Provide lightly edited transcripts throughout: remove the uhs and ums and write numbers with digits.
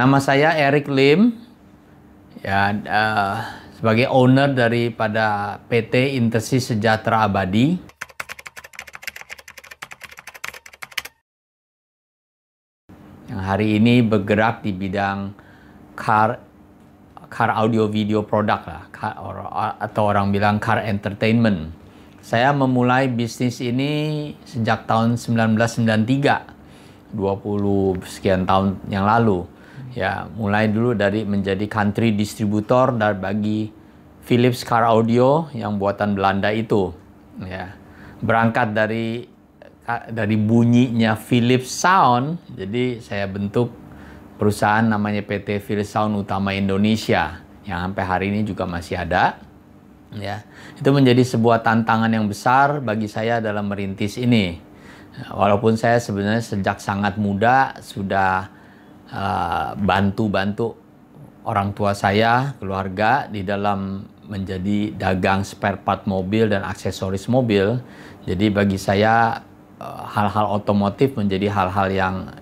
Nama saya Eric Lim, ya, sebagai owner daripada PT Intersys Sejahtera Abadi. Yang hari ini bergerak di bidang car audio video product lah, atau orang bilang car entertainment. Saya memulai bisnis ini sejak tahun 1993, 20 sekian tahun yang lalu. Ya, mulai dulu dari menjadi country distributor bagi Philips Car Audio yang buatan Belanda itu. Ya, berangkat dari bunyinya Philips Sound, jadi saya bentuk perusahaan namanya PT Philips Sound Utama Indonesia yang sampai hari ini juga masih ada. Ya, itu menjadi sebuah tantangan yang besar bagi saya dalam merintis ini. Walaupun saya sebenarnya sejak sangat muda sudah bantu orang tua saya, keluarga di dalam menjadi dagang spare part mobil dan aksesoris mobil. Jadi bagi saya hal-hal otomotif menjadi hal-hal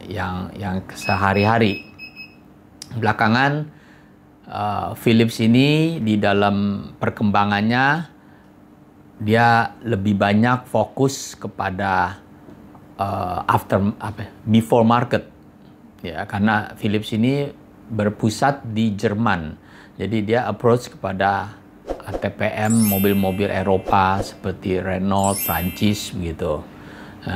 yang sehari-hari. Belakangan Philips ini di dalam perkembangannya dia lebih banyak fokus kepada before market. Ya, karena Philips ini berpusat di Jerman. Jadi dia approach kepada TPM mobil-mobil Eropa seperti Renault, Prancis begitu.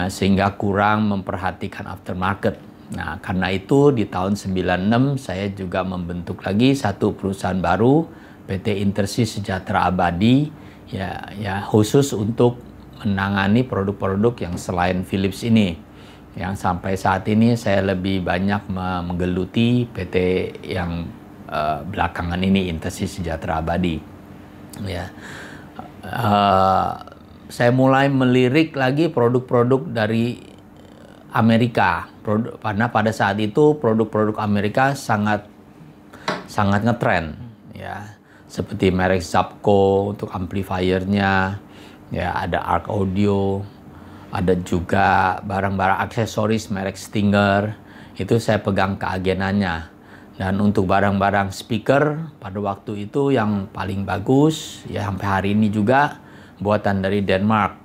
Sehingga kurang memperhatikan aftermarket. Nah, karena itu di tahun 96 saya juga membentuk lagi satu perusahaan baru, PT Intersys Sejahtera Abadi, ya khusus untuk menangani produk-produk yang selain Philips ini. Yang sampai saat ini saya lebih banyak menggeluti PT yang belakangan ini, Intersys Sejahtera Abadi. Ya, saya mulai melirik lagi produk-produk dari Amerika, karena pada saat itu produk-produk Amerika sangat ngetren, ya, seperti merek Zapco untuk amplifiernya, ya, ada Arc Audio. Ada juga barang-barang aksesoris merek Stinger, itu saya pegang keagenannya. Dan untuk barang-barang speaker pada waktu itu yang paling bagus, ya sampai hari ini juga buatan dari Denmark.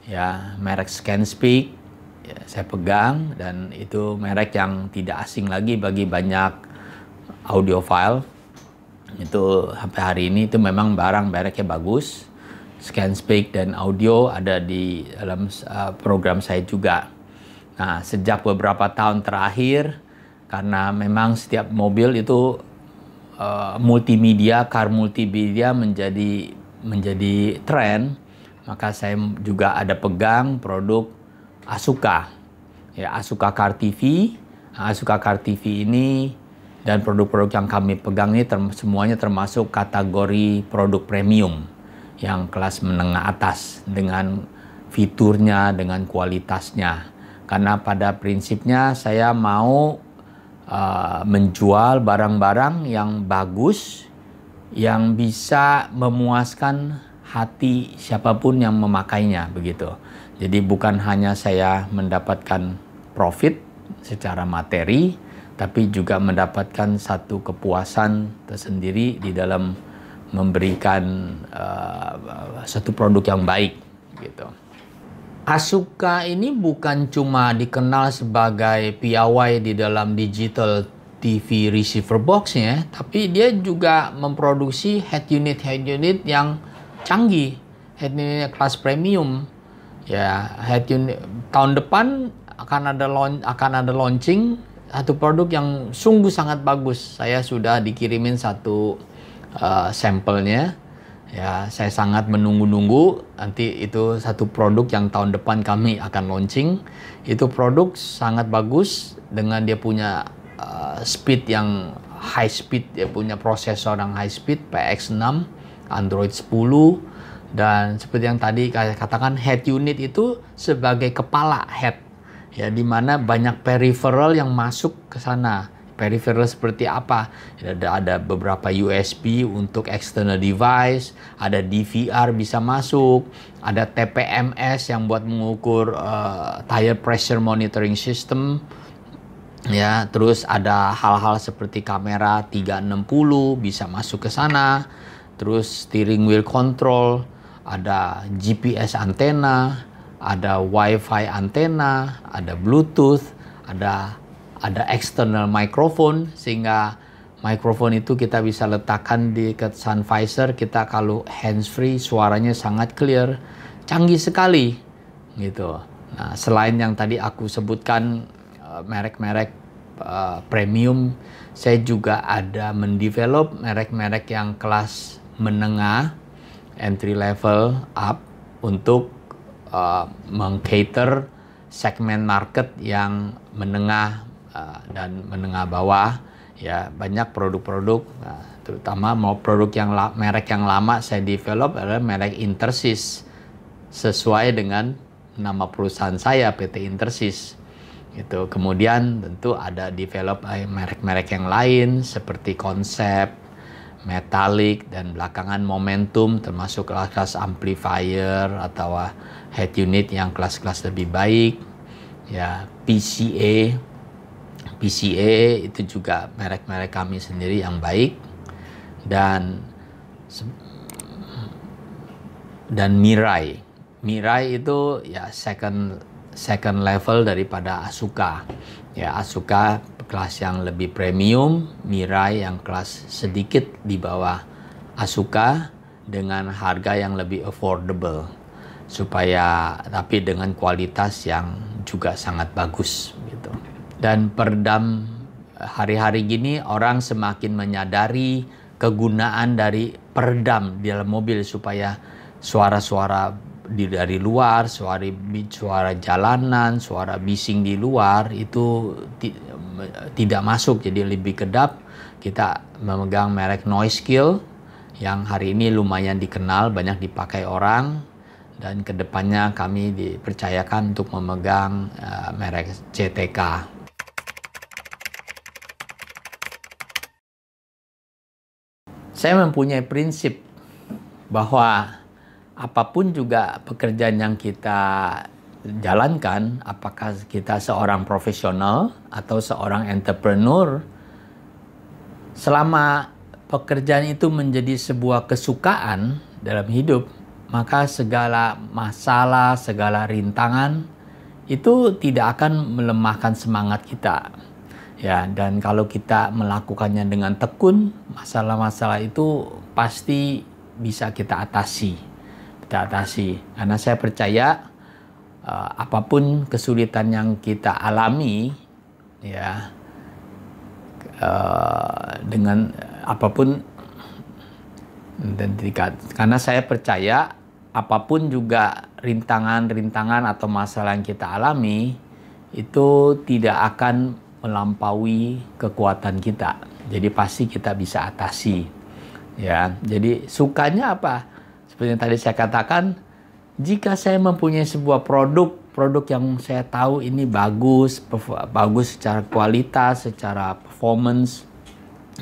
Ya, merek ScanSpeak, ya, saya pegang, dan itu merek yang tidak asing lagi bagi banyak audiophile. Itu sampai hari ini itu memang barang mereknya bagus. ScanSpeak dan audio ada di dalam program saya juga. Nah, sejak beberapa tahun terakhir, karena memang setiap mobil itu car multimedia menjadi tren, maka saya juga ada pegang produk Asuka. Ya, Asuka Car TV. Nah, Asuka Car TV ini dan produk-produk yang kami pegang ini semuanya termasuk kategori produk premium yang kelas menengah atas dengan fiturnya, dengan kualitasnya. Karena pada prinsipnya saya mau menjual barang-barang yang bagus, yang bisa memuaskan hati siapapun yang memakainya, begitu. Jadi bukan hanya saya mendapatkan profit secara materi, tapi juga mendapatkan satu kepuasan tersendiri di dalam memberikan satu produk yang baik, gitu. Asuka ini bukan cuma dikenal sebagai piawai di dalam digital TV receiver box-nya, tapi dia juga memproduksi head unit yang canggih, head unit kelas premium. Ya, head unit tahun depan akan ada launching satu produk yang sungguh sangat bagus. Saya sudah dikirimin satu sampelnya, ya, saya sangat menunggu-nunggu. Nanti itu satu produk yang tahun depan kami akan launching. Itu produk sangat bagus dengan dia punya speed yang high speed, dia punya prosesor yang high speed PX6, Android 10, dan seperti yang tadi saya katakan, head unit itu sebagai kepala head, ya, di mana banyak peripheral yang masuk ke sana. Peripheral seperti apa? Ada beberapa USB untuk external device, ada DVR bisa masuk, ada TPMS yang buat mengukur tire pressure monitoring system, Ya, terus ada hal-hal seperti kamera 360 bisa masuk ke sana. Terus steering wheel control, ada GPS antena, ada WiFi antena, ada Bluetooth, ada external microphone, sehingga microphone itu kita bisa letakkan di dekat sun visor. Kita kalau hands free suaranya sangat clear, canggih sekali gitu. Nah, selain yang tadi aku sebutkan merek-merek premium, saya juga ada mendevelop merek-merek yang kelas menengah, entry level up, untuk mengcater segmen market yang menengah dan menengah bawah. Ya, banyak produk-produk, terutama mau produk yang merek yang lama saya develop adalah merek Intersys, sesuai dengan nama perusahaan saya, PT Intersys. Gitu. Kemudian tentu ada develop merek-merek yang lain seperti Konsep, Metalik, dan belakangan Momentum, termasuk kelas amplifier atau head unit yang kelas-kelas lebih baik. Ya, PCA itu juga merek-merek kami sendiri yang baik, dan Mirai. Mirai itu ya second level daripada Asuka. Ya, Asuka kelas yang lebih premium, Mirai yang kelas sedikit di bawah Asuka dengan harga yang lebih affordable, tapi dengan kualitas yang juga sangat bagus gitu. Dan peredam hari-hari gini orang semakin menyadari kegunaan dari peredam di dalam mobil supaya suara-suara dari luar, suara jalanan, suara bising di luar itu tidak masuk, jadi lebih kedap. Kita memegang merek Noisekill yang hari ini lumayan dikenal, banyak dipakai orang, dan kedepannya kami dipercayakan untuk memegang merek CTK. Saya mempunyai prinsip bahwa apapun juga pekerjaan yang kita jalankan, apakah kita seorang profesional atau seorang entrepreneur, selama pekerjaan itu menjadi sebuah kesukaan dalam hidup, maka segala masalah, segala rintangan itu tidak akan melemahkan semangat kita. Ya, dan kalau kita melakukannya dengan tekun, masalah-masalah itu pasti bisa kita atasi. Karena saya percaya apapun kesulitan yang kita alami, ya, dengan apapun, karena saya percaya apapun juga rintangan atau masalah yang kita alami itu tidak akan melampaui kekuatan kita. Jadi pasti kita bisa atasi. Ya, jadi sukanya apa? Seperti yang tadi saya katakan, jika saya mempunyai sebuah produk yang saya tahu ini bagus secara kualitas, secara performance,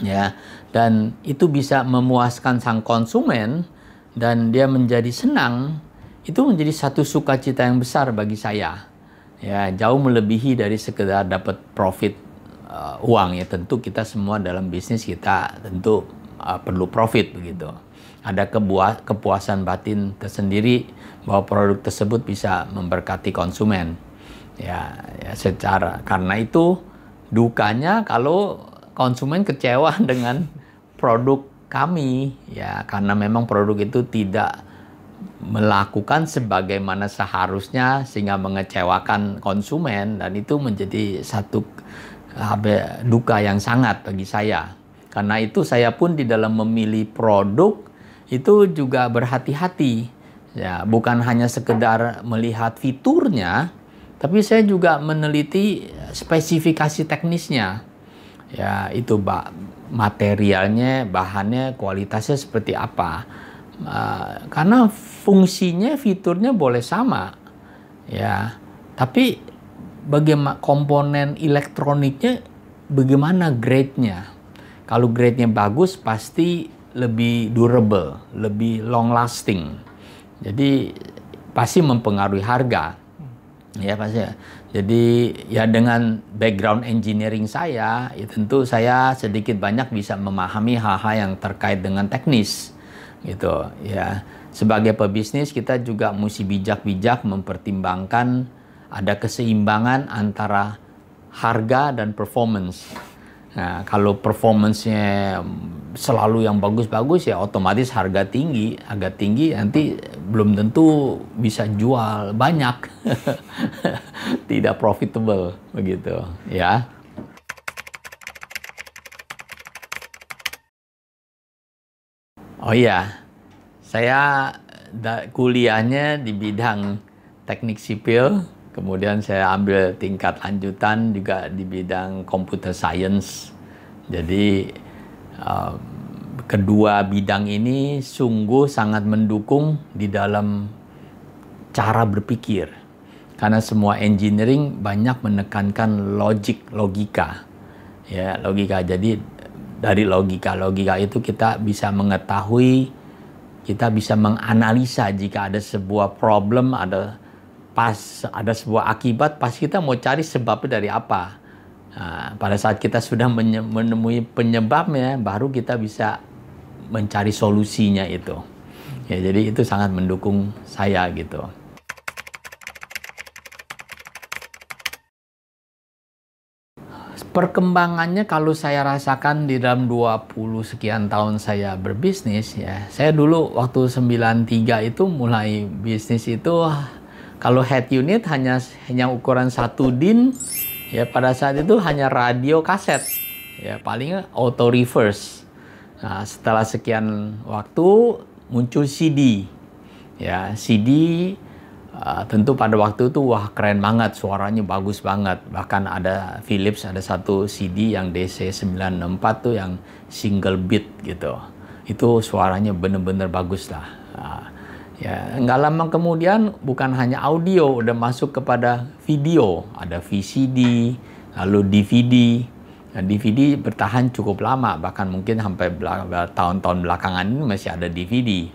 ya, dan itu bisa memuaskan sang konsumen dan dia menjadi senang, itu menjadi satu sukacita yang besar bagi saya. Ya, jauh melebihi dari sekedar dapat profit uang. Ya, tentu kita semua dalam bisnis kita tentu perlu profit begitu. Ada kepuasan batin tersendiri bahwa produk tersebut bisa memberkati konsumen. Ya, karena itu dukanya kalau konsumen kecewa dengan produk kami, ya, karena memang produk itu tidak melakukan sebagaimana seharusnya sehingga mengecewakan konsumen, dan itu menjadi satu duka yang sangat bagi saya. Karena itu saya pun di dalam memilih produk itu juga berhati-hati. Ya, bukan hanya sekedar melihat fiturnya, tapi saya juga meneliti spesifikasi teknisnya. Ya, itu materialnya, bahannya, kualitasnya seperti apa. Karena fungsinya, fiturnya boleh sama, ya, tapi bagaimana komponen elektroniknya, bagaimana grade-nya. Kalau grade-nya bagus, pasti lebih durable, lebih long lasting. Jadi pasti mempengaruhi harga. Ya, pasti. Jadi ya dengan background engineering saya, ya tentu saya sedikit banyak bisa memahami hal-hal yang terkait dengan teknis gitu ya. Sebagai pebisnis kita juga mesti bijak-bijak mempertimbangkan ada keseimbangan antara harga dan performance. Nah, kalau performance-nya selalu yang bagus-bagus ya otomatis harga tinggi nanti belum tentu bisa jual banyak. Tidak profitable begitu, ya. Oh iya, saya kuliahnya di bidang teknik sipil, kemudian saya ambil tingkat lanjutan juga di bidang computer science. Jadi kedua bidang ini sungguh sangat mendukung di dalam cara berpikir. Karena semua engineering banyak menekankan logika. Ya, logika. Jadi dari logika itu kita bisa mengetahui, kita bisa menganalisa jika ada sebuah problem, ada sebuah akibat, pasti kita mau cari sebabnya dari apa. Nah, pada saat kita sudah menemui penyebabnya, baru kita bisa mencari solusinya itu. Ya, jadi itu sangat mendukung saya gitu. Perkembangannya kalau saya rasakan di dalam 20 sekian tahun saya berbisnis ya. Saya dulu waktu 93 itu mulai bisnis itu kalau head unit hanya ukuran 1 DIN ya, pada saat itu hanya radio kaset. Ya, paling auto reverse. Nah, setelah sekian waktu muncul CD. Ya, CD tentu pada waktu itu wah keren banget, suaranya bagus banget. Bahkan ada Philips ada satu CD yang DC964 tuh yang single beat gitu. Itu suaranya bener-bener bagus lah. Ya, nggak lama kemudian bukan hanya audio, udah masuk kepada video. Ada VCD, lalu DVD. Nah, DVD bertahan cukup lama, bahkan mungkin sampai tahun-tahun belakangan ini masih ada DVD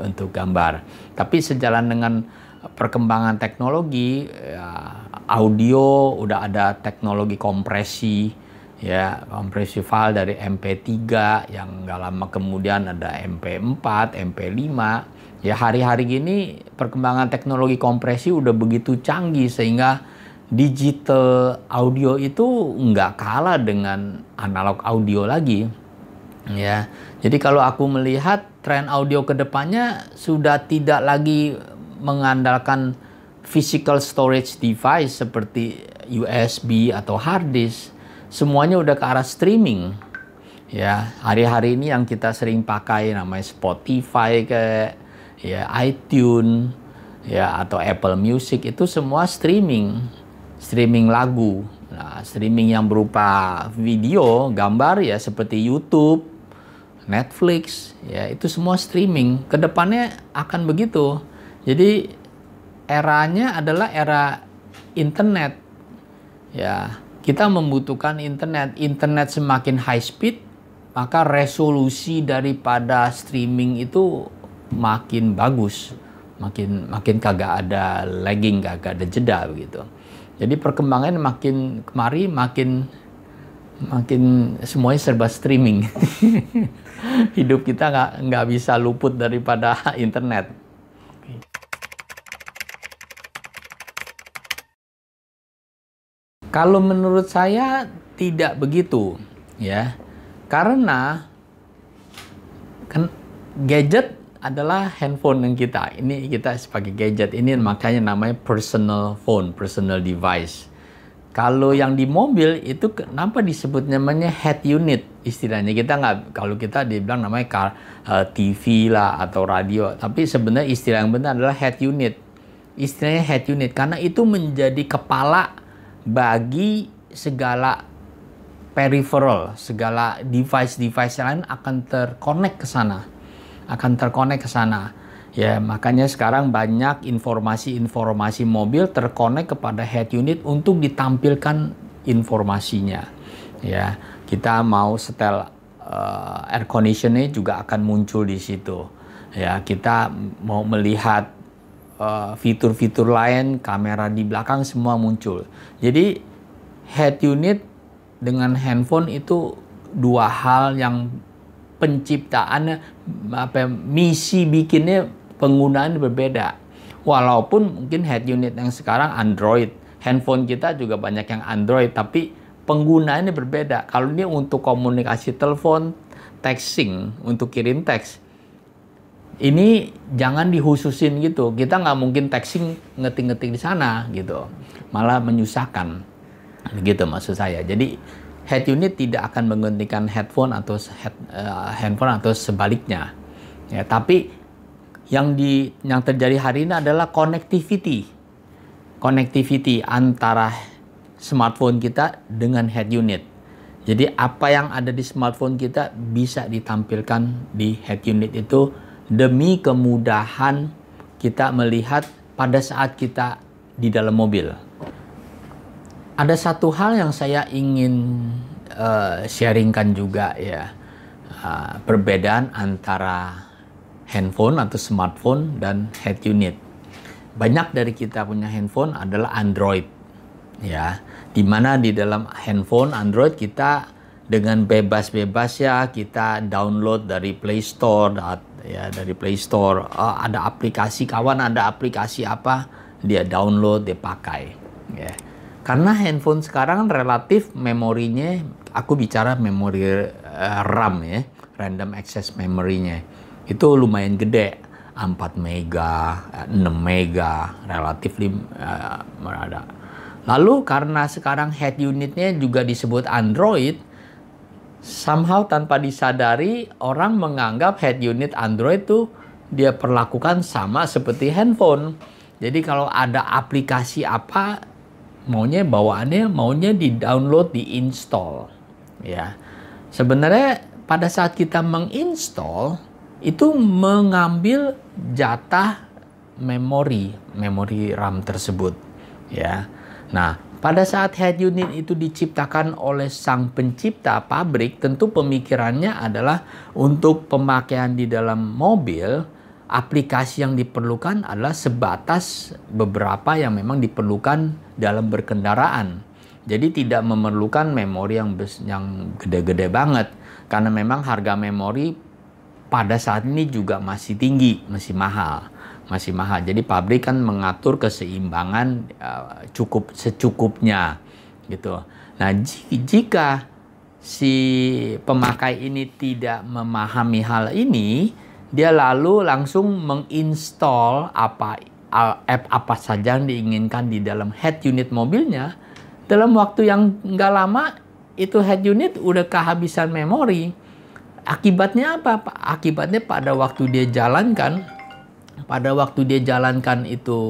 untuk gambar. Tapi sejalan dengan perkembangan teknologi, ya, audio udah ada teknologi kompresi, ya kompresi file dari MP3 yang nggak lama kemudian ada MP4, MP5. Ya hari-hari gini perkembangan teknologi kompresi udah begitu canggih sehingga digital audio itu nggak kalah dengan analog audio lagi. Ya, jadi kalau aku melihat tren audio kedepannya sudah tidak lagi mengandalkan physical storage device seperti USB atau hard disk, semuanya udah ke arah streaming. Ya, hari-hari ini yang kita sering pakai namanya Spotify kayak ya iTunes ya atau Apple Music itu semua streaming lagu. Nah, streaming yang berupa video, gambar ya seperti YouTube, Netflix, ya itu semua streaming. Kedepannya akan begitu. Jadi eranya adalah era internet. Ya, kita membutuhkan internet. Internet semakin high speed, maka resolusi daripada streaming itu makin bagus. Makin kagak ada lagging, kagak ada jeda begitu. Jadi perkembangan makin kemari makin semuanya serba streaming. Hidup kita nggak bisa luput daripada internet. Kalau menurut saya tidak begitu, ya, karena kan gadget adalah handphone yang kita. Ini kita sebagai gadget ini makanya namanya personal phone, personal device. Kalau yang di mobil itu kenapa disebut namanya head unit istilahnya? Kita nggak, kalau kita dibilang namanya TV lah atau radio, tapi sebenarnya istilah yang benar adalah head unit. Istilahnya head unit karena itu menjadi kepala bagi segala peripheral, segala device-device lain akan terkonek ke sana. Ya, makanya sekarang banyak informasi mobil terkonek kepada head unit untuk ditampilkan informasinya. Ya, kita mau setel air conditioner juga akan muncul di situ. Ya, kita mau melihat fitur-fitur lain, kamera di belakang semua muncul. Jadi head unit dengan handphone itu dua hal yang penciptaannya, misi bikinnya, penggunaan berbeda. Walaupun mungkin head unit yang sekarang Android, handphone kita juga banyak yang Android, tapi penggunaannya berbeda. Kalau ini untuk komunikasi telepon, texting, untuk kirim teks, ini jangan dihususin gitu. Kita nggak mungkin texting ngetik-ngetik di sana gitu, malah menyusahkan. Gitu maksud saya. Jadi head unit tidak akan menggantikan handphone atau sebaliknya. Ya, tapi yang terjadi hari ini adalah connectivity antara smartphone kita dengan head unit. Jadi apa yang ada di smartphone kita bisa ditampilkan di head unit itu, demi kemudahan kita melihat pada saat kita di dalam mobil. Ada satu hal yang saya ingin sharingkan juga ya, perbedaan antara handphone atau smartphone dan head unit. Banyak dari kita punya handphone adalah Android, ya, dimana di dalam handphone Android kita dengan bebas-bebas ya kita download dari Play Store, ya dari Play Store, ada aplikasi, kawan ada aplikasi apa, dia download, dia pakai, ya. Karena handphone sekarang relatif memorinya, aku bicara memori RAM ya, random access memory-nya, itu lumayan gede, 4 mega, 6 mega, relatif ada. Lalu karena sekarang head unitnya juga disebut Android, somehow tanpa disadari orang menganggap head unit Android tuh dia perlakukan sama seperti handphone. Jadi kalau ada aplikasi apa, maunya di-download, di-install. Ya. Sebenarnya pada saat kita menginstall itu mengambil jatah memori RAM tersebut. Ya. Nah, pada saat head unit itu diciptakan oleh sang pencipta pabrik, tentu pemikirannya adalah untuk pemakaian di dalam mobil, aplikasi yang diperlukan adalah sebatas beberapa yang memang diperlukan dalam berkendaraan. Jadi tidak memerlukan memori yang gede-gede banget, karena memang harga memori pada saat ini juga masih tinggi, masih mahal. Jadi pabrik kan mengatur keseimbangan cukup secukupnya gitu. Nah, jika si pemakai ini tidak memahami hal ini, dia lalu langsung menginstall app apa saja yang diinginkan di dalam head unit mobilnya. Dalam waktu yang nggak lama, itu head unit udah kehabisan memori. Akibatnya apa? Akibatnya pada waktu dia jalankan itu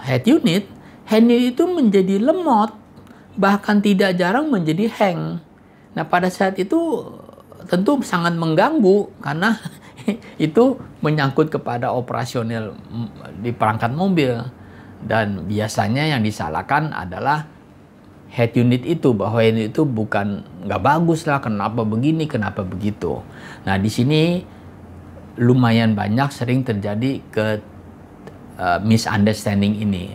head unit itu menjadi lemot, bahkan tidak jarang menjadi hang. Nah, pada saat itu tentu sangat mengganggu karena itu menyangkut kepada operasional di perangkat mobil, dan biasanya yang disalahkan adalah head unit itu, bahwa ini itu nggak bagus lah, kenapa begini, kenapa begitu. Nah, di sini lumayan banyak sering terjadi misunderstanding ini,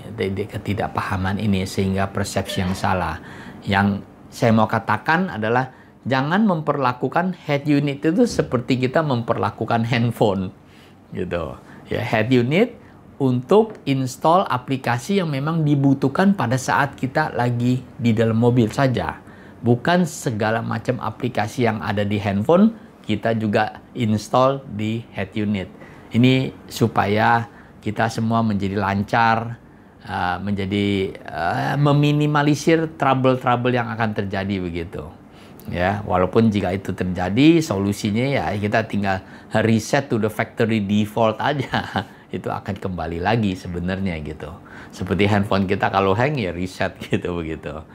ketidakpahaman ini, sehingga persepsi yang salah. Yang saya mau katakan adalah jangan memperlakukan head unit itu seperti kita memperlakukan handphone gitu. Ya, head unit untuk install aplikasi yang memang dibutuhkan pada saat kita lagi di dalam mobil saja. Bukan segala macam aplikasi yang ada di handphone kita juga install di head unit. Ini supaya kita semua menjadi lancar, meminimalisir trouble-trouble yang akan terjadi begitu. Ya, walaupun jika itu terjadi, solusinya ya kita tinggal reset to the factory default aja. Itu akan kembali lagi sebenarnya gitu. Seperti handphone kita kalau hang ya reset gitu begitu.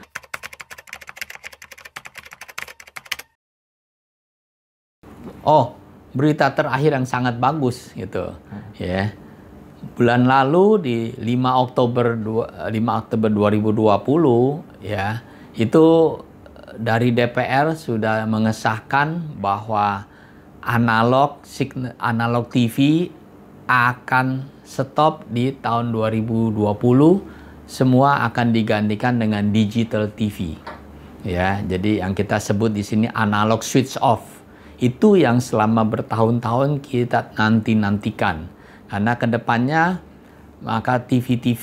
Oh, berita terakhir yang sangat bagus gitu. Ya. Bulan lalu di 5 Oktober 2020 ya, itu dari DPR sudah mengesahkan bahwa analog TV akan stop di tahun 2020. Semua akan digantikan dengan digital TV. Ya, jadi yang kita sebut di sini analog switch off. Itu yang selama bertahun-tahun kita nanti-nantikan. Karena kedepannya maka TV-TV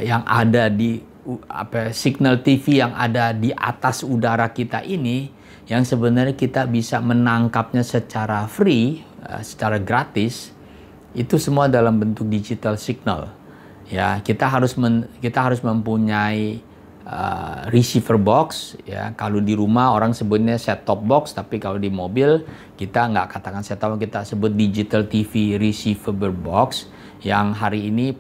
yang ada di signal TV yang ada di atas udara kita ini, yang sebenarnya kita bisa menangkapnya secara free, secara gratis, itu semua dalam bentuk digital signal. Ya, kita harus mempunyai receiver box. Ya, kalau di rumah orang sebutnya set top box, tapi kalau di mobil kita nggak katakan set top, kita sebut digital TV receiver box yang hari ini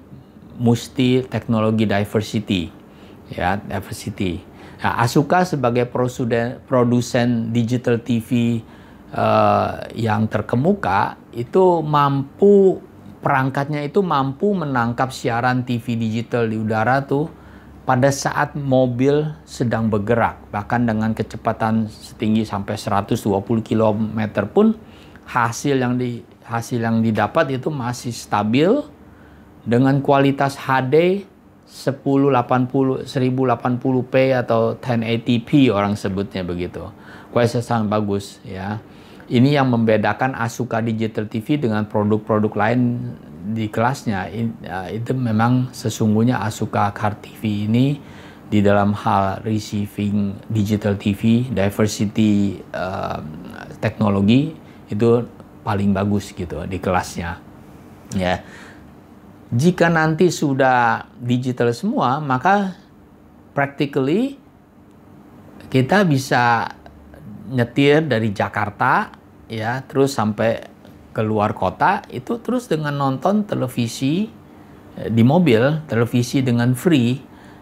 mesti teknologi diversity. Ya, diversity. Nah, Asuka sebagai produsen digital TV yang terkemuka itu perangkatnya itu mampu menangkap siaran TV digital di udara tuh pada saat mobil sedang bergerak, bahkan dengan kecepatan setinggi sampai 120 km pun hasil yang didapat itu masih stabil dengan kualitas HD 1080p atau 1080p orang sebutnya begitu. Kualitas sangat bagus ya. Ini yang membedakan Asuka Digital TV dengan produk-produk lain di kelasnya. Itu memang sesungguhnya Asuka Car TV ini di dalam hal receiving digital TV, diversity teknologi itu paling bagus gitu di kelasnya. Ya. Jika nanti sudah digital semua, maka practically kita bisa nyetir dari Jakarta ya terus sampai keluar kota itu terus dengan nonton televisi di mobil, televisi dengan free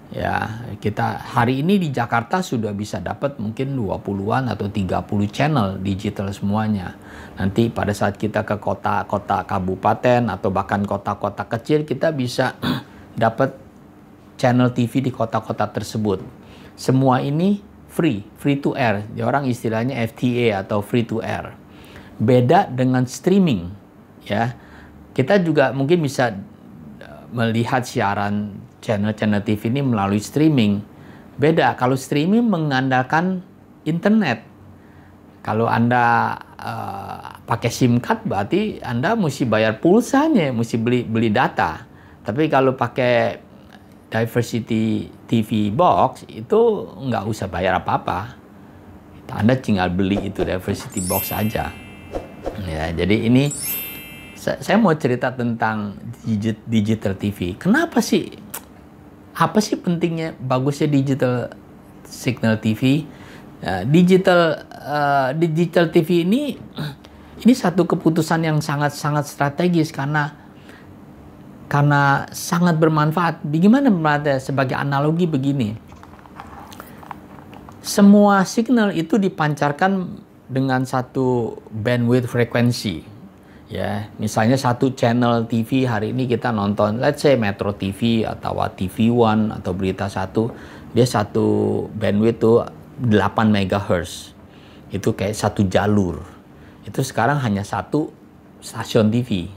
ya. Kita hari ini di Jakarta sudah bisa dapat mungkin 20-an atau 30 channel digital semuanya. Nanti pada saat kita ke kota-kota kabupaten atau bahkan kota-kota kecil, kita bisa dapat channel TV di kota-kota tersebut. Semua ini free to air. Orang istilahnya FTA atau free to air. Beda dengan streaming, ya. Kita juga mungkin bisa melihat siaran channel-channel TV ini melalui streaming. Beda, kalau streaming mengandalkan internet. Kalau Anda pakai SIM card, berarti Anda mesti bayar pulsanya, mesti beli data. Tapi kalau pakai diversity TV box, itu nggak usah bayar apa-apa. Anda tinggal beli itu diversity box aja. Ya, jadi ini saya mau cerita tentang digital TV. Kenapa sih? Apa sih pentingnya bagusnya digital signal TV? Digital TV ini satu keputusan yang sangat strategis karena sangat bermanfaat. Bagaimana bermanfaat? Sebagai analogi begini. Semua signal itu dipancarkan dengan satu bandwidth frekuensi. Ya, misalnya satu channel TV hari ini kita nonton, let's say Metro TV atau TV One atau Berita Satu, dia satu bandwidth tuh 8 MHz. Itu kayak satu jalur. Itu sekarang hanya satu stasiun TV,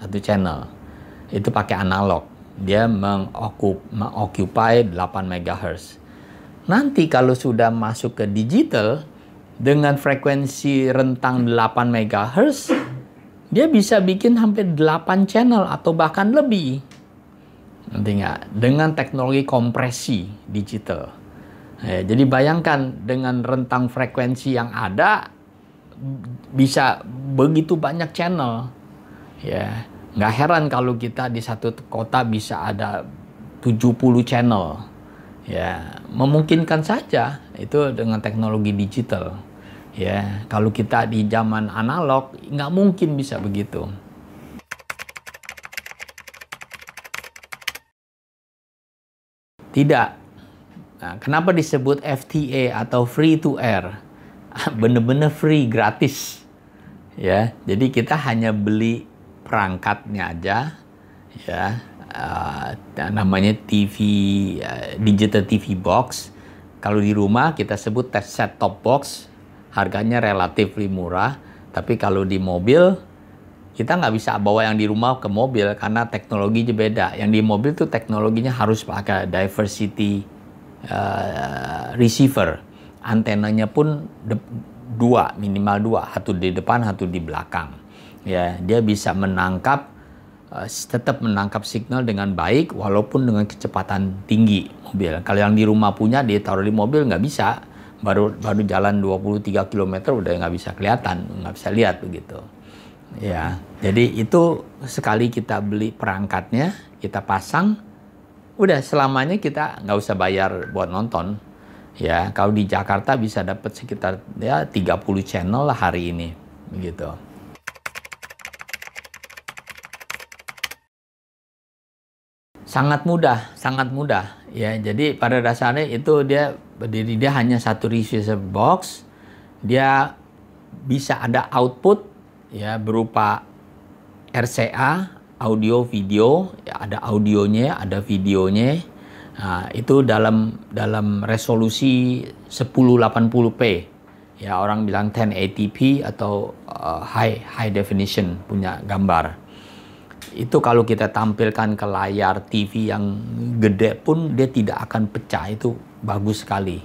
satu channel. Itu pakai analog. Dia mengoccupy 8 MHz. Nanti kalau sudah masuk ke digital dengan frekuensi rentang 8 MHz, dia bisa bikin hampir 8 channel atau bahkan lebih. Nanti nggak? Dengan teknologi kompresi digital. Jadi bayangkan dengan rentang frekuensi yang ada, bisa begitu banyak channel. Ya, nggak heran kalau kita di satu kota bisa ada 70 channel. Ya, memungkinkan saja itu dengan teknologi digital. Ya, kalau kita di zaman analog nggak mungkin bisa begitu. Tidak. Nah, kenapa disebut FTA atau free to air? Bener-bener free, gratis. Ya, jadi kita hanya beli perangkatnya aja. Ya, namanya TV digital TV box. Kalau di rumah kita sebut set top box. Harganya relatif murah, tapi kalau di mobil kita nggak bisa bawa yang di rumah ke mobil karena teknologinya beda. Yang di mobil tuh teknologinya harus pakai diversity receiver. Antenanya pun minimal dua, satu di depan, satu di belakang. Ya, dia bisa menangkap tetap menangkap signal dengan baik walaupun dengan kecepatan tinggi mobil. Kalau yang di rumah punya dia taruh di mobil nggak bisa. Baru jalan 23 km udah nggak bisa kelihatan, nggak bisa lihat begitu. Ya, jadi itu sekali kita beli perangkatnya, kita pasang, udah selamanya kita nggak usah bayar buat nonton. Ya, kalau di Jakarta bisa dapat sekitar ya 30 channel lah hari ini, begitu. Sangat mudah, sangat mudah. Ya, jadi pada dasarnya itu dia berdiri, dia hanya satu receiver box, dia bisa ada output ya berupa RCA, audio video, ya, ada audionya, ada videonya. Nah, itu dalam resolusi 1080p. Ya, orang bilang 1080p atau high definition punya gambar. Itu kalau kita tampilkan ke layar TV yang gede pun dia tidak akan pecah, itu bagus sekali.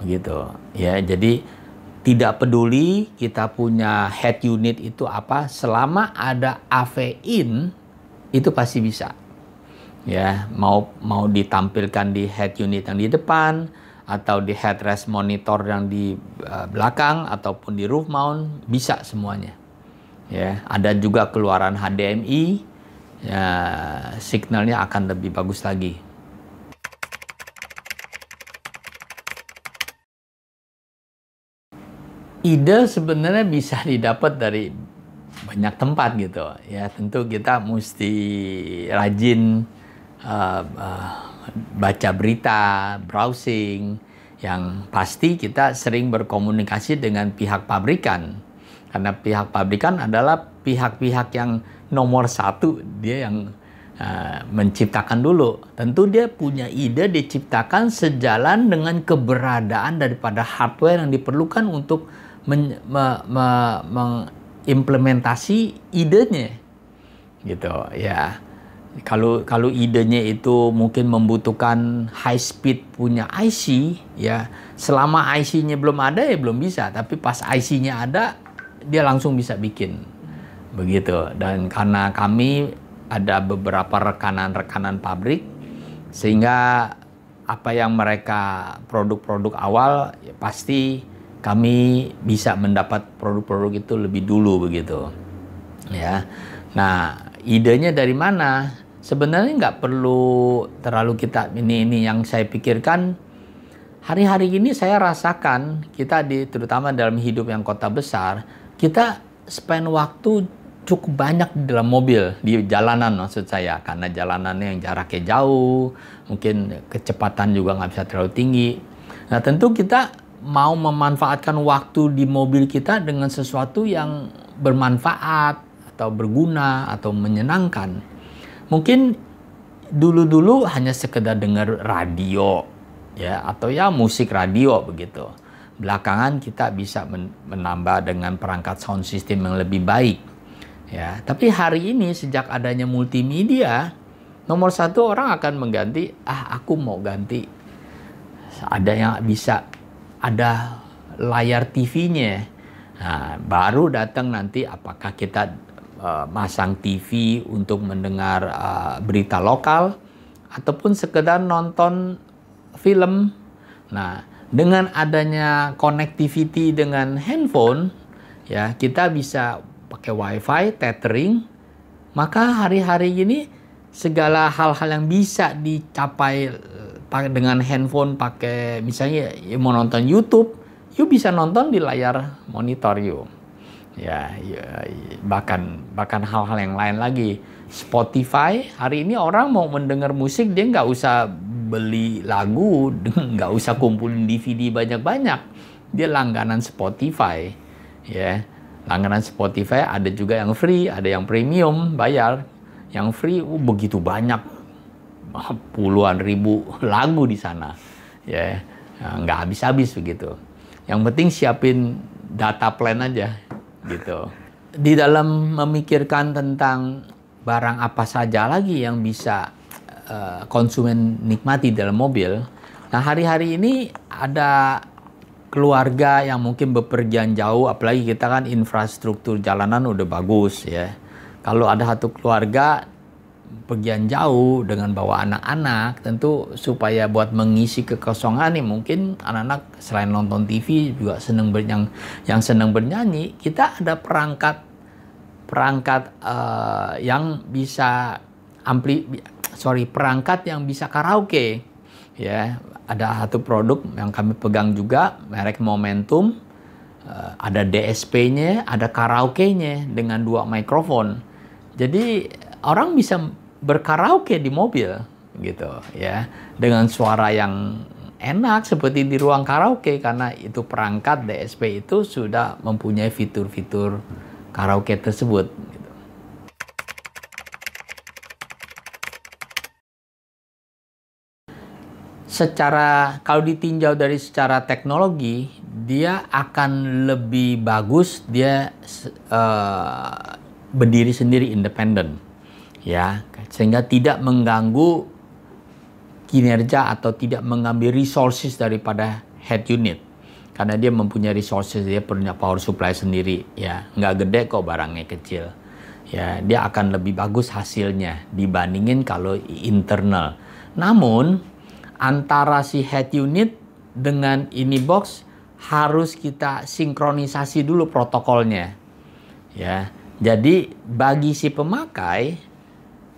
Begitu. Ya, jadi tidak peduli kita punya head unit itu apa, selama ada AV in itu pasti bisa. Ya, mau ditampilkan di head unit yang di depan atau di headrest monitor yang di belakang ataupun di roof mount bisa semuanya. Ya, ada juga keluaran HDMI, ya, signalnya akan lebih bagus lagi. Ide sebenarnya bisa didapat dari banyak tempat gitu. Ya, tentu kita mesti rajin baca berita, browsing. Yang pasti kita sering berkomunikasi dengan pihak pabrikan. Karena pihak pabrikan adalah pihak-pihak yang nomor satu, dia yang menciptakan dulu. Tentu dia punya ide diciptakan sejalan dengan keberadaan daripada hardware yang diperlukan untuk mengimplementasi idenya, gitu ya. Kalau idenya itu mungkin membutuhkan high speed punya IC, ya selama IC-nya belum ada ya belum bisa. Tapi pas IC-nya ada, dia langsung bisa bikin, begitu. Dan karena kami ada beberapa rekanan pabrik, sehingga apa yang mereka produk-produk awal ya pasti kami bisa mendapat produk-produk itu lebih dulu, begitu ya. Nah, idenya dari mana? Sebenarnya nggak perlu terlalu kita ini yang saya pikirkan. Hari-hari ini saya rasakan kita terutama dalam hidup yang kota besar, kita spend waktu cukup banyak di dalam mobil, di jalanan maksud saya, karena jalanannya yang jaraknya jauh, mungkin kecepatan juga nggak bisa terlalu tinggi. Nah, tentu kita mau memanfaatkan waktu di mobil kita dengan sesuatu yang bermanfaat atau berguna atau menyenangkan. Mungkin dulu-dulu hanya sekedar dengar radio ya, atau ya musik radio begitu. Belakangan kita bisa menambah dengan perangkat sound system yang lebih baik. Ya, tapi hari ini sejak adanya multimedia, nomor satu orang akan mengganti, aku mau ganti. Ada yang bisa ada layar TV-nya. Nah, baru datang nanti apakah kita masang TV untuk mendengar berita lokal ataupun sekedar nonton film. Nah, dengan adanya connectivity dengan handphone, ya kita bisa pakai wifi, tethering, maka hari-hari ini segala hal-hal yang bisa dicapai dengan handphone, pakai misalnya mau nonton YouTube, you bisa nonton di layar monitor you. Ya, bahkan hal-hal yang lain lagi. Spotify, hari ini orang mau mendengar musik dia nggak usah beli lagu, nggak usah kumpulin DVD banyak-banyak, dia langganan Spotify. Ya, langganan Spotify ada juga yang free, ada yang premium bayar. Yang free begitu banyak, puluhan ribu lagu di sana, ya nggak habis-habis begitu. Yang penting siapin data plan aja, gitu. di dalam memikirkan tentang barang apa saja lagi yang bisa konsumen nikmati dalam mobil. Nah, hari-hari ini ada keluarga yang mungkin bepergian jauh, apalagi kita kan infrastruktur jalanan udah bagus ya. Kalau ada satu keluarga pergian jauh dengan bawa anak-anak, tentu supaya buat mengisi kekosongan nih, mungkin anak-anak selain nonton TV juga seneng yang seneng bernyanyi, kita ada perangkat yang bisa perangkat yang bisa karaoke ya. Ada satu produk yang kami pegang juga, merek Momentum, ada DSP-nya, ada karaoke-nya dengan 2 mikrofon. Jadi orang bisa berkaraoke di mobil gitu ya, dengan suara yang enak seperti di ruang karaoke, karena itu perangkat DSP itu sudah mempunyai fitur-fitur karaoke tersebut gitu. Kalau ditinjau dari secara teknologi, dia akan lebih bagus, dia berdiri sendiri independen ya, sehingga tidak mengganggu kinerja atau tidak mengambil resources daripada head unit, karena dia mempunyai resources, dia punya power supply sendiri ya, nggak gede kok, barangnya kecil ya, dia akan lebih bagus hasilnya dibandingin kalau internal. Namun antara si head unit dengan ini box harus kita sinkronisasi dulu protokolnya ya. Jadi bagi si pemakai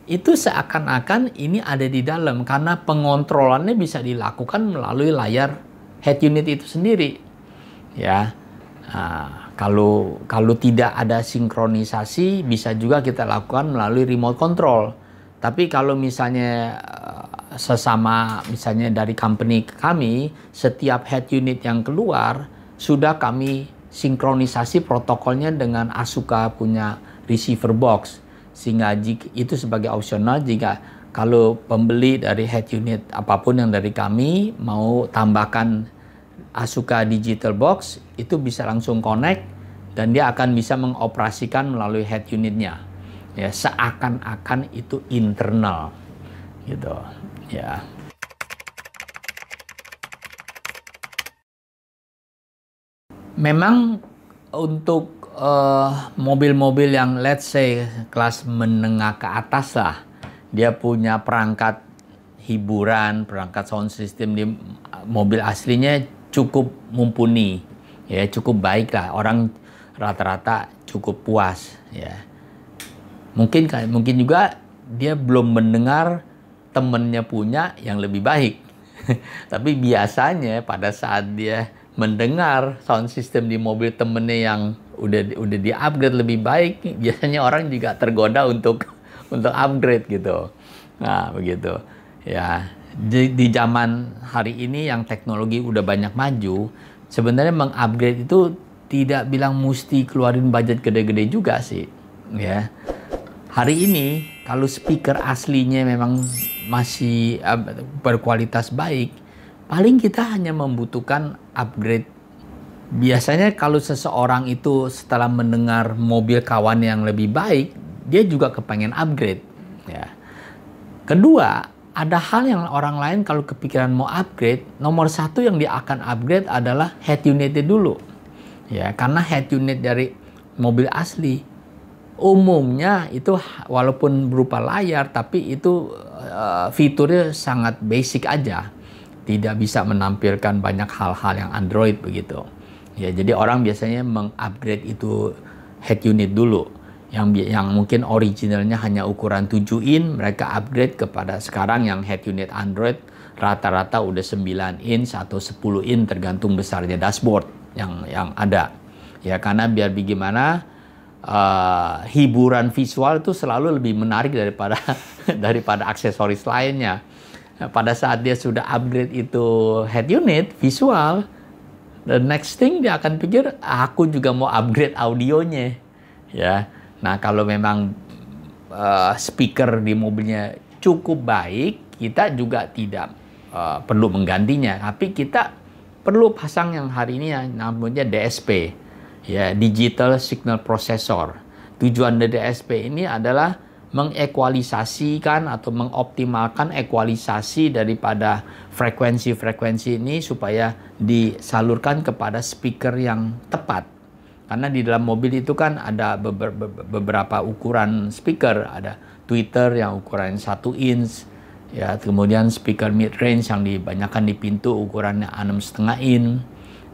itu seakan-akan ini ada di dalam, karena pengontrolannya bisa dilakukan melalui layar head unit itu sendiri ya. Nah, kalau tidak ada sinkronisasi, bisa juga kita lakukan melalui remote control. Tapi kalau misalnya sesama, misalnya dari company kami, setiap head unit yang keluar sudah kami sinkronisasi protokolnya dengan Asuka punya receiver box, sehingga itu sebagai opsional, jika kalau pembeli dari head unit apapun yang dari kami mau tambahkan Asuka digital box, itu bisa langsung connect dan dia akan bisa mengoperasikan melalui head unitnya ya, seakan-akan itu internal gitu ya. Memang untuk mobil-mobil yang let's say kelas menengah ke atas lah, dia punya perangkat hiburan, perangkat sound system di mobil aslinya cukup mumpuni ya, cukup baik lah, orang rata-rata cukup puas ya. Mungkin juga dia belum mendengar temennya punya yang lebih baik. Tapi biasanya pada saat dia mendengar sound system di mobil temennya yang udah di-upgrade lebih baik, biasanya orang juga tergoda untuk upgrade gitu. Nah, begitu. Ya, di zaman hari ini yang teknologi udah banyak maju, sebenarnya mengupgrade itu tidak bilang mesti keluarin budget gede-gede juga sih, ya. Hari ini kalau speaker aslinya memang masih berkualitas baik, paling kita hanya membutuhkan upgrade. Biasanya kalau seseorang itu setelah mendengar mobil kawan yang lebih baik, dia juga kepengen upgrade. Ya. Kedua, ada hal yang orang lain kalau kepikiran mau upgrade, nomor satu yang dia akan upgrade adalah head unitnya dulu. Ya, karena head unit dari mobil asli umumnya itu walaupun berupa layar, tapi itu fiturnya sangat basic aja. Tidak bisa menampilkan banyak hal-hal yang Android begitu. Ya, jadi orang biasanya mengupgrade itu head unit dulu. Yang mungkin originalnya hanya ukuran 7 in, mereka upgrade kepada sekarang yang head unit Android rata-rata udah 9 inch atau 10 in tergantung besarnya dashboard yang ada. Ya, karena biar bagaimana hiburan visual itu selalu lebih menarik daripada aksesoris lainnya. Pada saat dia sudah upgrade itu head unit visual, the next thing dia akan pikir, aku juga mau upgrade audionya, ya. Nah, kalau memang speaker di mobilnya cukup baik, kita juga tidak perlu menggantinya, tapi kita perlu pasang yang hari ini yang namanya DSP. ya, Digital Signal Processor. Tujuan dari DSP ini adalah mengekualisasikan atau mengoptimalkan ekualisasi daripada frekuensi-frekuensi ini supaya disalurkan kepada speaker yang tepat. Karena di dalam mobil itu kan ada beberapa ukuran speaker, ada tweeter yang ukuran 1 inch, ya, kemudian speaker mid range yang dibanyakan di pintu ukurannya 6,5 inch.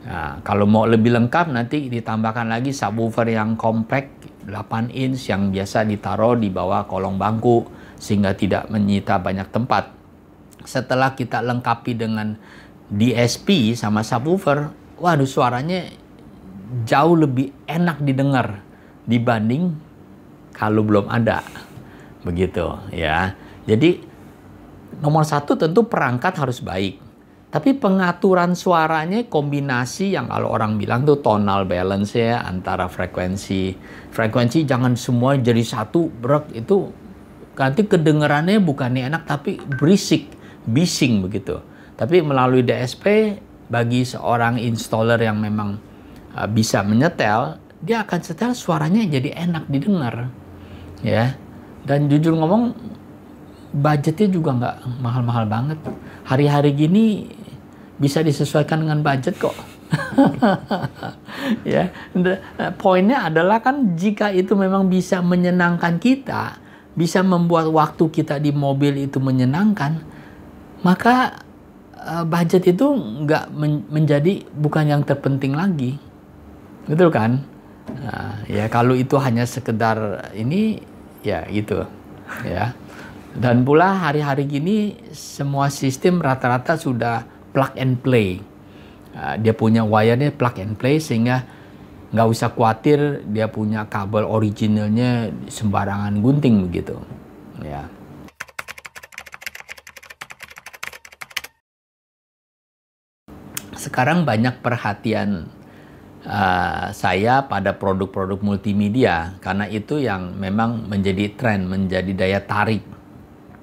Nah, kalau mau lebih lengkap nanti ditambahkan lagi subwoofer yang compact 8 inch yang biasa ditaruh di bawah kolong bangku sehingga tidak menyita banyak tempat. Setelah kita lengkapi dengan DSP sama subwoofer, waduh, suaranya jauh lebih enak didengar dibanding kalau belum ada. Begitu ya. Jadi nomor satu tentu perangkat harus baik. Tapi pengaturan suaranya kombinasi yang kalau orang bilang tuh tonal balance ya antara frekuensi. Frekuensi jangan semua jadi satu brek, itu nanti kedengarannya bukannya enak tapi berisik, bising begitu. Tapi melalui DSP bagi seorang installer yang memang bisa menyetel, dia akan setel suaranya jadi enak didengar. Ya. Dan jujur ngomong budgetnya juga nggak mahal-mahal banget. Hari-hari gini bisa disesuaikan dengan budget kok. Ya, poinnya adalah kan jika itu memang bisa menyenangkan kita, bisa membuat waktu kita di mobil itu menyenangkan, maka budget itu nggak menjadi bukan yang terpenting lagi, betul kan? Nah, ya kalau itu hanya sekedar ini, ya gitu, ya. Dan pula hari-hari gini semua sistem rata-rata sudah plug and play. Dia punya wire-nya plug and play sehingga nggak usah khawatir dia punya kabel originalnya sembarangan gunting begitu. Ya. Sekarang banyak perhatian saya pada produk-produk multimedia karena itu yang memang menjadi tren, menjadi daya tarik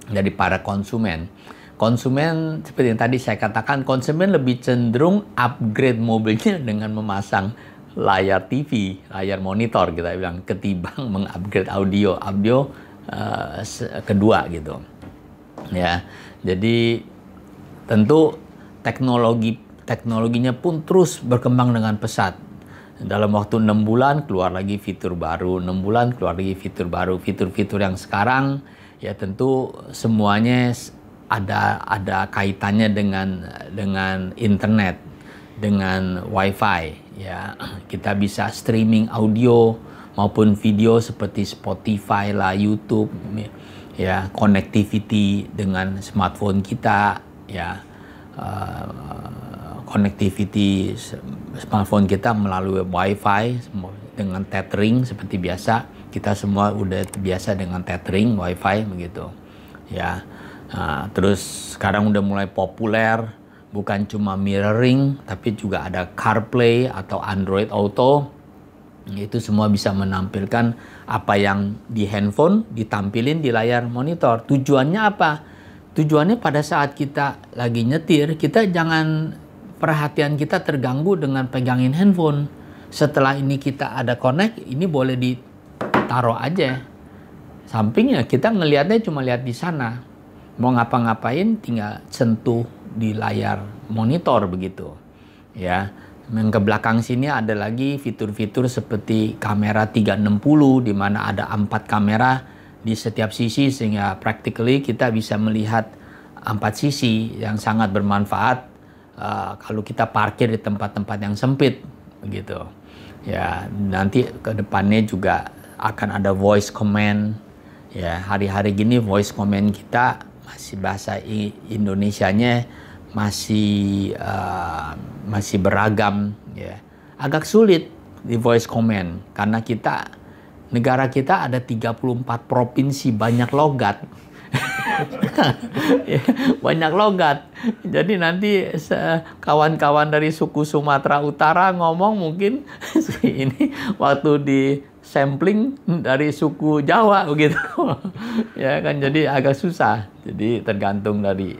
dari para konsumen. Konsumen, seperti yang tadi saya katakan, konsumen lebih cenderung upgrade mobilnya dengan memasang layar TV, layar monitor kita bilang, ketimbang mengupgrade audio kedua gitu. Ya, jadi tentu teknologinya pun terus berkembang dengan pesat. Dalam waktu 6 bulan keluar lagi fitur baru, 6 bulan keluar lagi fitur baru. Fitur-fitur yang sekarang ya tentu semuanya ada kaitannya dengan internet, dengan wifi. Ya, kita bisa streaming audio maupun video seperti Spotify lah, YouTube, ya, connectivity dengan smartphone kita, ya, connectivity smartphone kita melalui wifi dengan tethering seperti biasa. Kita semua udah biasa dengan tethering wifi begitu, ya. Nah, terus sekarang udah mulai populer bukan cuma mirroring tapi juga ada CarPlay atau Android Auto. Itu semua bisa menampilkan apa yang di handphone ditampilin di layar monitor. Tujuannya apa? Tujuannya pada saat kita lagi nyetir, kita jangan perhatian kita terganggu dengan pegangin handphone. Setelah ini kita ada connect, ini boleh ditaruh aja. Sampingnya kita ngelihatnya cuma lihat di sana. Mau ngapa-ngapain tinggal sentuh di layar monitor begitu. Ya, yang ke belakang sini ada lagi fitur-fitur seperti kamera 360 di mana ada 4 kamera di setiap sisi sehingga practically kita bisa melihat 4 sisi yang sangat bermanfaat kalau kita parkir di tempat-tempat yang sempit begitu. Ya, nanti ke depannya juga akan ada voice command. Ya, hari-hari gini voice command kita masih bahasa Indonesianya masih beragam, ya. Agak sulit di voice command karena negara kita ada 34 provinsi, banyak logat. Ya, banyak logat. Jadi nanti kawan-kawan dari suku Sumatera Utara ngomong mungkin ini waktu di sampling dari suku Jawa begitu. Ya kan, jadi agak susah. Jadi tergantung dari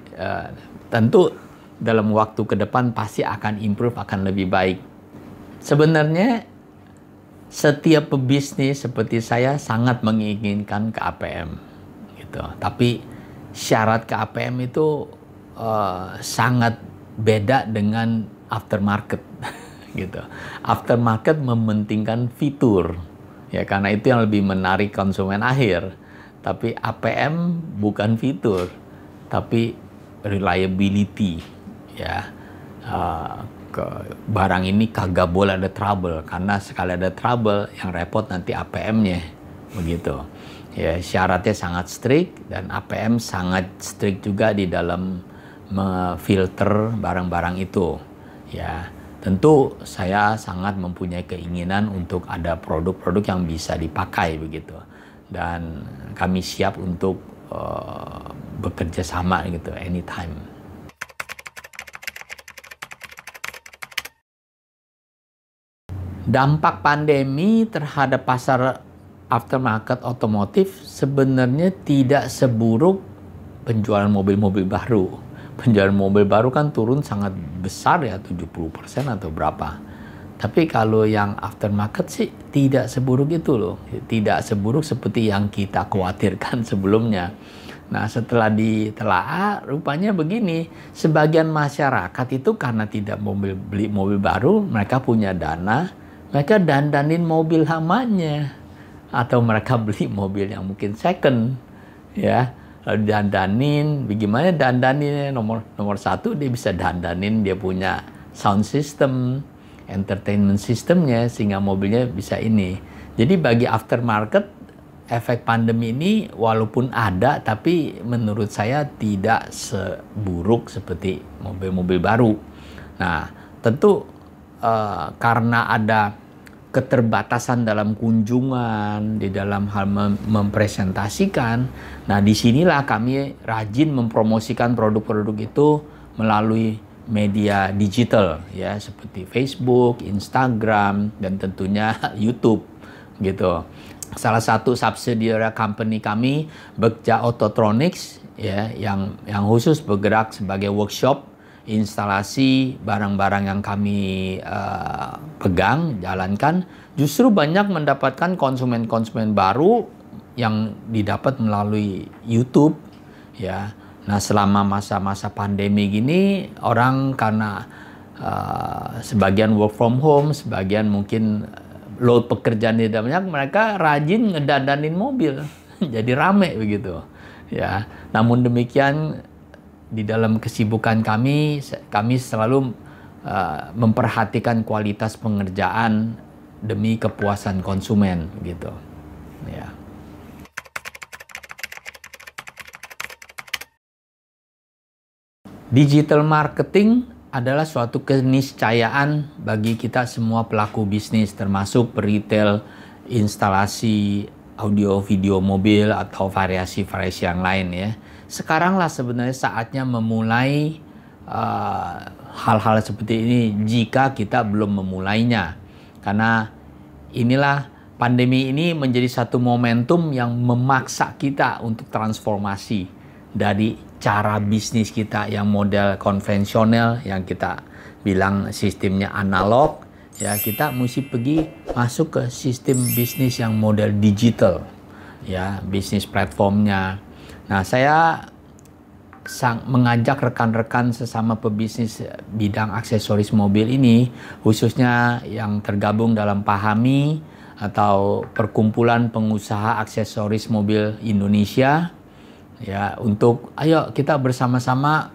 tentu dalam waktu ke depan pasti akan improve, akan lebih baik. Sebenarnya setiap pebisnis seperti saya sangat menginginkan ke APM gitu. Tapi syarat ke APM itu sangat beda dengan aftermarket gitu. Aftermarket mementingkan fitur ya, karena itu yang lebih menarik konsumen akhir. Tapi APM bukan fitur, tapi reliability ya. Barang ini kagak boleh ada trouble, karena sekali ada trouble yang repot nanti APM-nya begitu ya. Syaratnya sangat strict, dan APM sangat strict juga di dalam memfilter barang-barang itu ya. Tentu saya sangat mempunyai keinginan untuk ada produk-produk yang bisa dipakai begitu, dan kami siap untuk bekerja sama gitu anytime. Dampak pandemi terhadap pasar aftermarket otomotif sebenarnya tidak seburuk penjualan mobil-mobil baru. Penjualan mobil baru kan turun sangat besar ya, 70% atau berapa. Tapi kalau yang aftermarket sih tidak seburuk itu loh. Tidak seburuk seperti yang kita khawatirkan sebelumnya. Nah, setelah ditelaah, rupanya begini, sebagian masyarakat itu karena tidak beli mobil baru, mereka punya dana, mereka dandanin mobil lamanya, atau mereka beli mobil yang mungkin second, ya, lalu dandanin. Bagaimana dandaninnya? Nomor satu, dia bisa dandanin dia punya sound system, entertainment systemnya, sehingga mobilnya bisa ini. Jadi bagi aftermarket, efek pandemi ini walaupun ada, tapi menurut saya tidak seburuk seperti mobil-mobil baru. Nah, tentu karena ada keterbatasan dalam kunjungan, di dalam hal mempresentasikan. Nah, disinilah kami rajin mempromosikan produk-produk itu melalui media digital, ya, seperti Facebook, Instagram, dan tentunya YouTube, gitu. Salah satu subsidiary company kami, Begja Autotronics, ya, yang khusus bergerak sebagai workshop instalasi barang-barang yang kami pegang, jalankan, justru banyak mendapatkan konsumen-konsumen baru yang didapat melalui YouTube, ya. Nah, selama masa-masa pandemi gini, orang karena sebagian work from home, sebagian mungkin load pekerjaan tidak banyak, mereka rajin ngedandanin mobil, jadi rame begitu, ya. Namun demikian, di dalam kesibukan kami selalu memperhatikan kualitas pengerjaan demi kepuasan konsumen, gitu. Ya. Digital marketing adalah suatu keniscayaan bagi kita semua pelaku bisnis, termasuk retail, instalasi audio video mobil, atau variasi-variasi yang lain, ya. Sekaranglah sebenarnya saatnya memulai hal-hal seperti ini jika kita belum memulainya. Karena inilah, pandemi ini menjadi satu momentum yang memaksa kita untuk transformasi dari cara bisnis kita yang model konvensional, yang kita bilang sistemnya analog, ya, kita mesti masuk ke sistem bisnis yang model digital, ya, bisnis platformnya. Nah, saya mengajak rekan-rekan sesama pebisnis bidang aksesoris mobil ini, khususnya yang tergabung dalam PAHAMI atau Perkumpulan Pengusaha Aksesoris Mobil Indonesia, ya, untuk ayo kita bersama-sama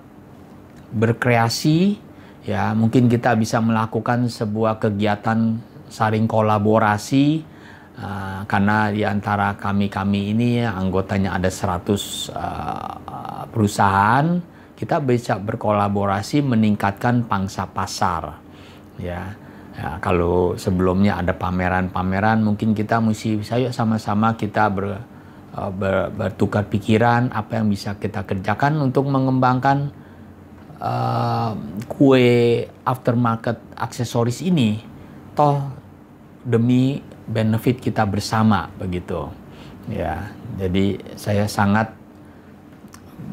berkreasi, ya. Mungkin kita bisa melakukan sebuah kegiatan saling kolaborasi. Karena di antara kami ini anggotanya ada 100 perusahaan, kita bisa berkolaborasi meningkatkan pangsa pasar, ya. Ya, kalau sebelumnya ada pameran-pameran, mungkin kita mesti yuk sama-sama kita bertukar pikiran apa yang bisa kita kerjakan untuk mengembangkan kue aftermarket aksesoris ini, toh demi benefit kita bersama, begitu, ya. Jadi saya sangat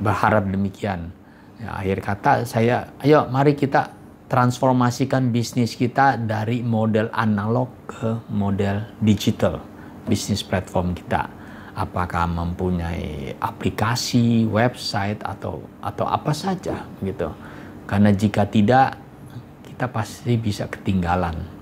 berharap demikian, ya. Akhir kata saya, ayo mari kita transformasikan bisnis kita dari model analog ke model digital, bisnis platform kita. Apakah mempunyai aplikasi, website, atau apa saja gitu. Karena jika tidak, kita pasti bisa ketinggalan.